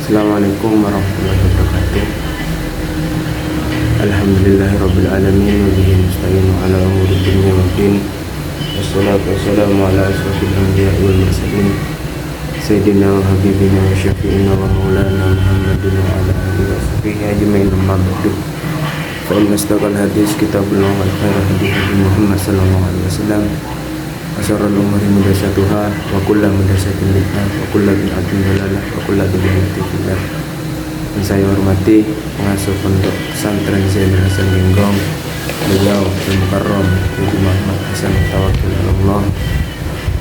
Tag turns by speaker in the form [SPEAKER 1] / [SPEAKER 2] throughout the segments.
[SPEAKER 1] Assalamualaikum warahmatullahi wabarakatuh. Alhamdulillahirabbil alamin wa bihi nasta'inu ala umuri dunya waddin. Wassalatu wassalamu ala asyrofil anbiya'i wal mursalin sayyidina wa habibina wa syafi'ina wa maulana Muhammadin wa ala alihi wa sahbihi ajma'in, amma ba'du. Fa inna asdaqal hadis kitabullah wal khairal hadi Muhammad sallallahu alaihi wasallam. Asyarul umuri muhdatsatuha wa kullu muhdatsatin bid'ah wa kullu bid'atin dhalalah wa kullu dhalalatin finnar. Yang saya hormati pengasuh pondok pesantren Zainul Hasan Genggong, beliau Al-Mukarram Haji Muhammad Hasan Tawakkul Allah.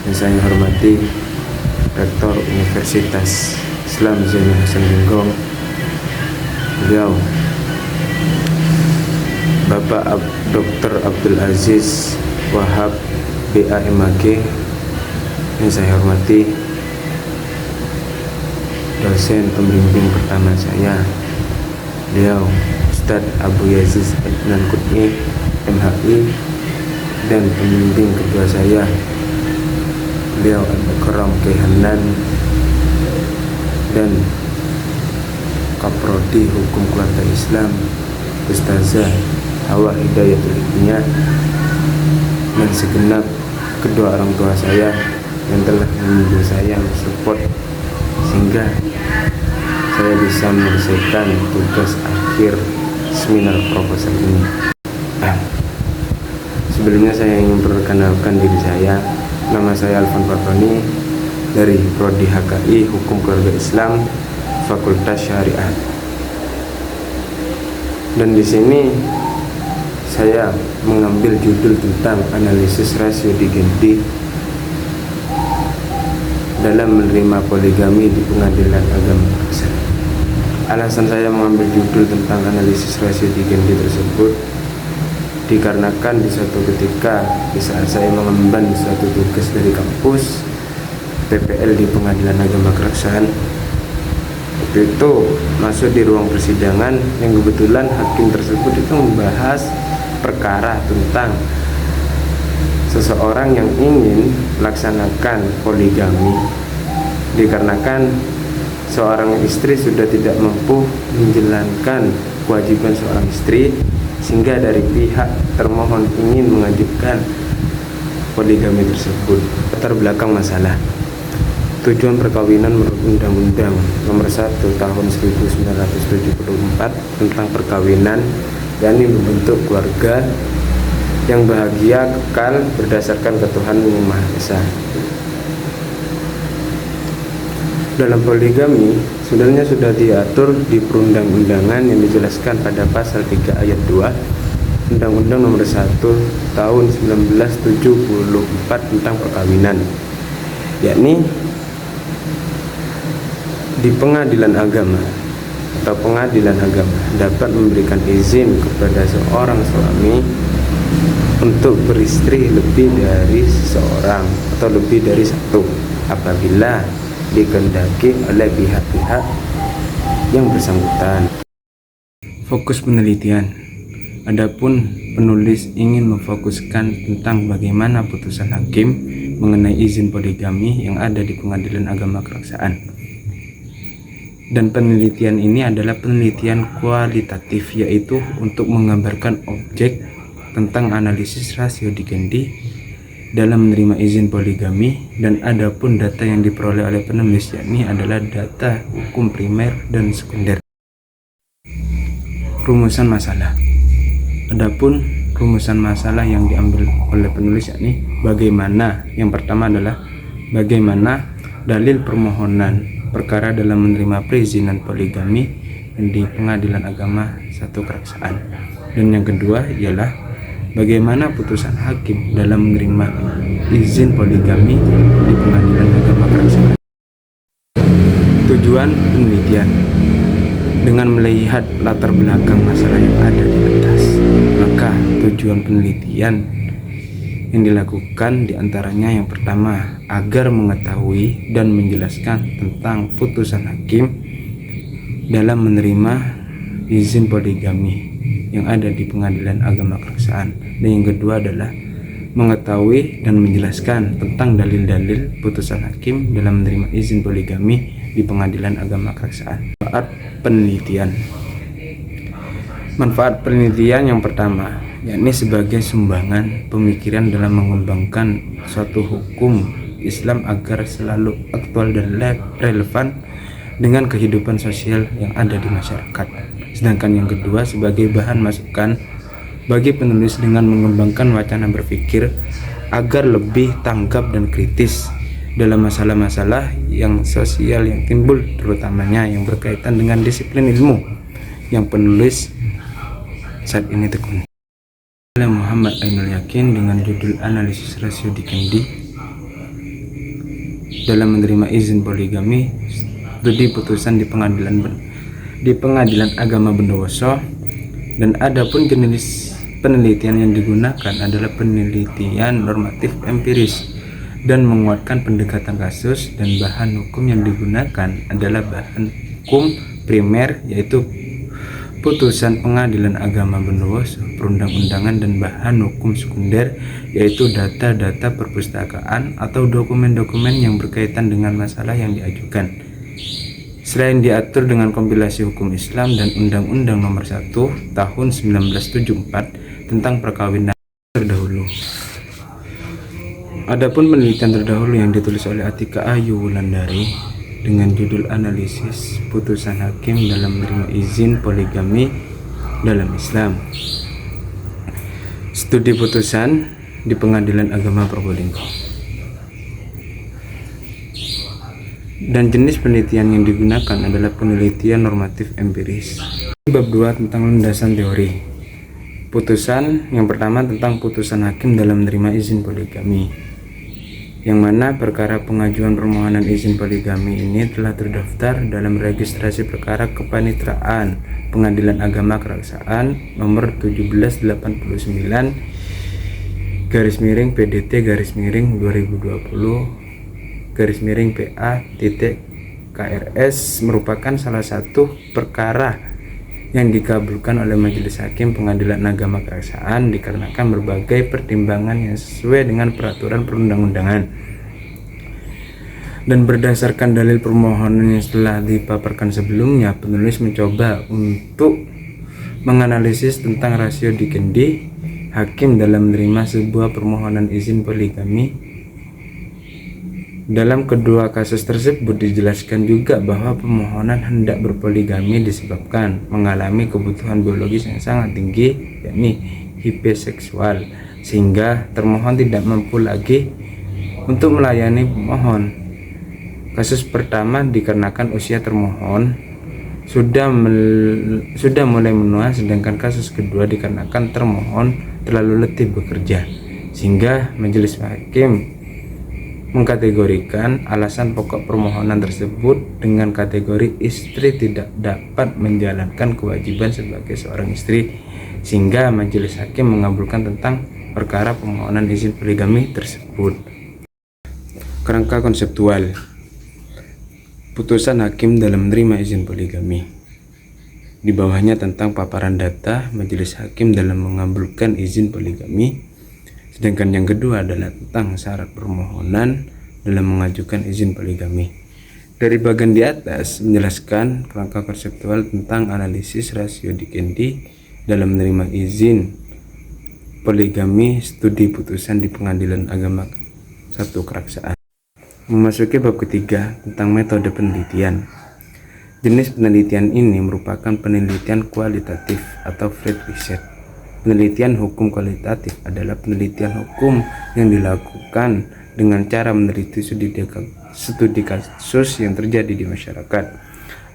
[SPEAKER 1] Yang saya hormati Rektor Universitas Islam Zainul Hasan Genggong, beliau Bapak Dr. Abdul Aziz Wahab BAMAG. Yang saya hormati dosen pembimbing pertama saya, beliau Ustadz Abu Yazid Adnan Qutni MHI, dan pembimbing kedua saya, beliau Al-Mukarram Kiai Hanan, dan Kaprodi Hukum Keluarga Islam Ustazah Hawa Hidayatul Hidayah, dan segenap kedua orang tua saya yang telah membimbing saya, support sehingga saya bisa menyelesaikan tugas akhir seminar proposal ini. Sebelumnya saya ingin perkenalkan diri saya. Nama saya Alfan Fatoni dari Prodi HKI Hukum Keluarga Islam Fakultas Syariah. Dan di sini saya mengambil judul tentang analisis rasio diganti dalam menerima poligami di Pengadilan Agama Makassar. Alasan saya mengambil judul tentang analisis rasio diganti tersebut dikarenakan di suatu ketika di saat saya mengemban suatu tugas dari kampus PPL di Pengadilan Agama Keraksaan, waktu itu masuk di ruang persidangan yang kebetulan hakim tersebut itu membahas perkara tentang seseorang yang ingin melaksanakan poligami dikarenakan seorang istri sudah tidak mampu menjalankan kewajiban seorang istri, sehingga dari pihak termohon ingin mengajukan poligami tersebut. Latar belakang masalah: tujuan perkawinan menurut Undang-Undang Nomor 1 Tahun 1974 tentang perkawinan, yakni membentuk keluarga yang bahagia kekal berdasarkan ketuhanan yang Maha Esa. Dalam poligami sebenarnya sudah diatur di perundang-undangan yang dijelaskan pada pasal 3 ayat 2 Undang-Undang Nomor 1 Tahun 1974 tentang perkawinan, yakni di pengadilan agama atau pengadilan agama dapat memberikan izin kepada seorang suami untuk beristri lebih dari seorang atau lebih dari satu apabila dikehendaki oleh pihak-pihak yang bersangkutan. Fokus penelitian. Adapun penulis ingin memfokuskan tentang bagaimana putusan hakim mengenai izin poligami yang ada di Pengadilan Agama Keraksaan. Dan penelitian ini adalah penelitian kualitatif, yaitu untuk menggambarkan objek tentang analisis rasio diganti dalam menerima izin poligami. Dan adapun data yang diperoleh oleh penulis yakni adalah data hukum primer dan sekunder. Rumusan masalah. Adapun rumusan masalah yang diambil oleh penulis yakni bagaimana, yang pertama adalah bagaimana dalil permohonan perkara dalam menerima perizinan poligami di Pengadilan Agama 1 Keraksaan. Dan yang kedua ialah bagaimana putusan hakim dalam menerima izin poligami di Pengadilan Agama Keraksaan. Tujuan penelitian: dengan melihat latar belakang masalah yang ada di atas, maka tujuan penelitian yang dilakukan diantaranya yang pertama agar mengetahui dan menjelaskan tentang putusan hakim dalam menerima izin poligami yang ada di Pengadilan Agama Keraksaan. Dan yang kedua adalah mengetahui dan menjelaskan tentang dalil-dalil putusan hakim dalam menerima izin poligami di Pengadilan Agama Keraksaan. Manfaat penelitian. Manfaat penelitian yang pertama, yakni sebagai sumbangan pemikiran dalam mengembangkan suatu hukum Islam agar selalu aktual dan relevan dengan kehidupan sosial yang ada di masyarakat. Sedangkan yang kedua, sebagai bahan masukan bagi penulis dengan mengembangkan wacana berpikir agar lebih tanggap dan kritis dalam masalah-masalah yang sosial yang timbul, terutamanya yang berkaitan dengan disiplin ilmu yang penulis saat ini tekuni. Muhammad Ainul Yakin dengan judul Analisis Rasio Dikendi dalam menerima izin poligami, studi putusan di Pengadilan Agama Bondowoso. Dan adapun jenis penelitian yang digunakan adalah penelitian normatif empiris dan menguatkan pendekatan kasus, dan bahan hukum yang digunakan adalah bahan hukum primer yaitu putusan Pengadilan Agama Bondowoso, perundang-undangan, dan bahan hukum sekunder yaitu data-data perpustakaan atau dokumen-dokumen yang berkaitan dengan masalah yang diajukan. Selain diatur dengan kompilasi hukum Islam dan Undang-Undang Nomor 1 Tahun 1974 tentang perkawinan terdahulu. Adapun penelitian terdahulu yang ditulis oleh Atika Ayu Wulandari dengan judul Analisis Putusan Hakim dalam menerima izin poligami dalam Islam. Studi putusan di Pengadilan Agama Probolinggo. Dan jenis penelitian yang digunakan adalah penelitian normatif empiris. Bab 2 tentang landasan teori. Putusan yang pertama tentang putusan hakim dalam menerima izin poligami, yang mana perkara pengajuan permohonan izin poligami ini telah terdaftar dalam registrasi perkara kepanitraan Pengadilan Agama Keraksaan nomor 1789 /PDT /2020 /PA.KRS merupakan salah satu perkara yang dikabulkan oleh Majelis Hakim Pengadilan Agama Keraksaan dikarenakan berbagai pertimbangan yang sesuai dengan peraturan perundang-undangan. Dan berdasarkan dalil permohonan yang telah dipaparkan sebelumnya, penulis mencoba untuk menganalisis tentang rasio dikendi hakim dalam menerima sebuah permohonan izin poligami. Dalam kedua kasus tersebut dijelaskan juga bahwa permohonan hendak berpoligami disebabkan mengalami kebutuhan biologis yang sangat tinggi, yakni hiperseksual, sehingga termohon tidak mampu lagi untuk melayani pemohon. Kasus pertama dikarenakan usia termohon sudah mulai menua, sedangkan kasus kedua dikarenakan termohon terlalu letih bekerja, sehingga Majelis Hakim mengkategorikan alasan pokok permohonan tersebut dengan kategori istri tidak dapat menjalankan kewajiban sebagai seorang istri, sehingga Majelis Hakim mengabulkan tentang perkara permohonan izin poligami tersebut. Kerangka konseptual putusan hakim dalam menerima izin poligami. Di bawahnya tentang paparan data Majelis Hakim dalam mengabulkan izin poligami. Sedangkan yang kedua adalah tentang syarat permohonan dalam mengajukan izin poligami. Dari bagian di atas menjelaskan kerangka konseptual tentang analisis rasio dikendi dalam menerima izin poligami, studi putusan di Pengadilan Agama 1 Keraksaan. Memasuki bab ketiga tentang metode penelitian. Jenis penelitian ini merupakan penelitian kualitatif atau field research. Penelitian hukum kualitatif adalah penelitian hukum yang dilakukan dengan cara meneliti studi kasus yang terjadi di masyarakat.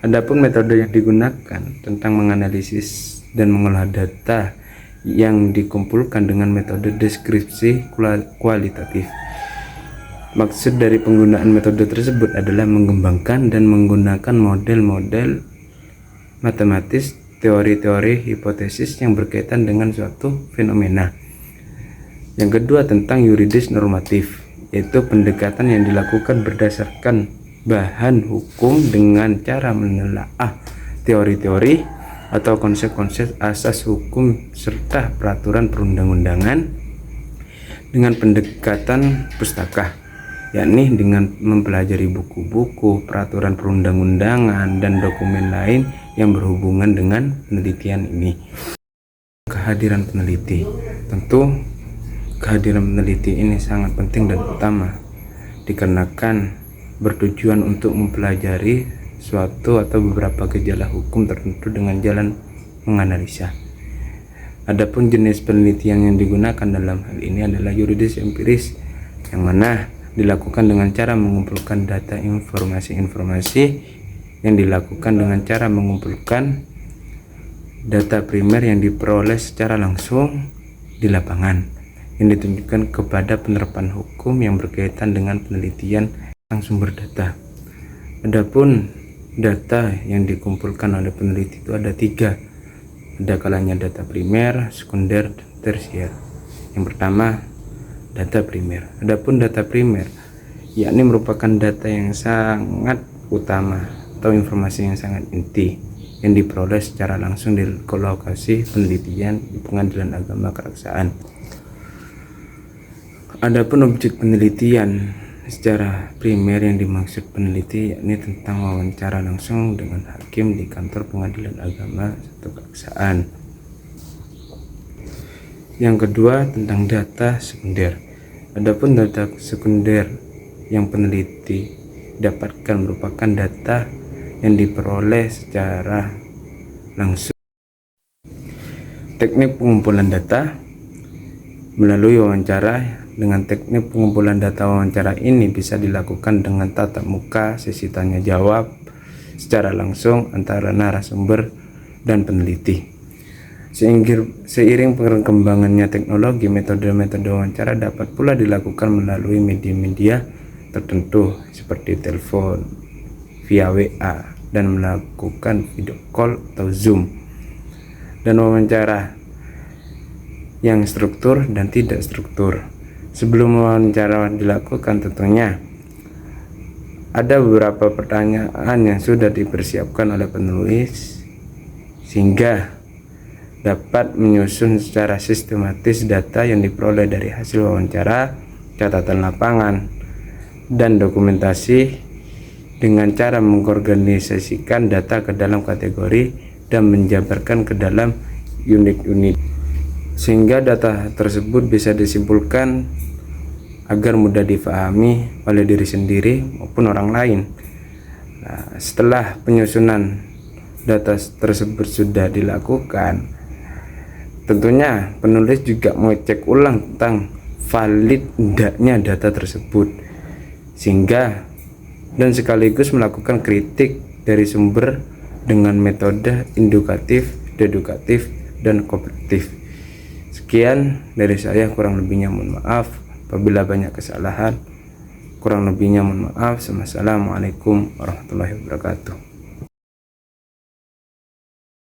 [SPEAKER 1] Adapun metode yang digunakan tentang menganalisis dan mengolah data yang dikumpulkan dengan metode deskripsi kualitatif. Maksud dari penggunaan metode tersebut adalah mengembangkan dan menggunakan model-model matematis, teori-teori, hipotesis yang berkaitan dengan suatu fenomena. Yang kedua tentang yuridis normatif, yaitu pendekatan yang dilakukan berdasarkan bahan hukum dengan cara menelaah teori-teori atau konsep-konsep asas hukum serta peraturan perundang-undangan dengan pendekatan pustaka, yakni dengan mempelajari buku-buku, peraturan perundang-undangan, dan dokumen lain yang berhubungan dengan penelitian ini. Kehadiran peneliti, tentu kehadiran peneliti ini sangat penting dan utama, dikarenakan bertujuan untuk mempelajari suatu atau beberapa gejala hukum tertentu dengan jalan menganalisa. Adapun jenis penelitian yang digunakan dalam hal ini adalah yuridis empiris, yang mana dilakukan dengan cara mengumpulkan data informasi yang dilakukan dengan cara mengumpulkan data primer yang diperoleh secara langsung di lapangan, yang ditunjukkan kepada penerapan hukum yang berkaitan dengan penelitian tentang sumber data. Adapun data yang dikumpulkan oleh peneliti itu ada 3. Ada kalanya data primer, sekunder, dan tersier. Yang pertama, data primer. Adapun data primer, yakni merupakan data yang sangat utama atau informasi yang sangat inti yang diperoleh secara langsung di lokasi penelitian di Pengadilan Agama Keraksaan. Adapun objek penelitian secara primer yang dimaksud peneliti yakni tentang wawancara langsung dengan hakim di kantor Pengadilan Agama satu Keraksaan. Yang kedua, tentang data sekunder. Adapun data sekunder yang peneliti dapatkan merupakan data yang diperoleh secara langsung. Teknik pengumpulan data melalui wawancara. Dengan teknik pengumpulan data wawancara ini bisa dilakukan dengan tatap muka, sesi tanya jawab secara langsung antara narasumber dan peneliti. Seiring perkembangannya teknologi, metode-metode wawancara dapat pula dilakukan melalui media-media tertentu seperti telepon, via WA, dan melakukan video call atau Zoom. Dan wawancara yang struktur dan tidak struktur. Sebelum wawancara dilakukan, tentunya ada beberapa pertanyaan yang sudah dipersiapkan oleh penulis sehingga dapat menyusun secara sistematis data yang diperoleh dari hasil wawancara, catatan lapangan, dan dokumentasi dengan cara mengorganisasikan data ke dalam kategori dan menjabarkan ke dalam unit-unit, sehingga data tersebut bisa disimpulkan agar mudah difahami oleh diri sendiri maupun orang lain. Nah, setelah penyusunan data tersebut sudah dilakukan, tentunya penulis juga mengecek ulang tentang valid tidaknya data tersebut, sehingga dan sekaligus melakukan kritik dari sumber dengan metode induktif, dedukatif, dan kooperatif. Sekian dari saya, kurang lebihnya mohon maaf. Apabila banyak kesalahan, kurang lebihnya mohon maaf. Wassalamualaikum warahmatullahi wabarakatuh.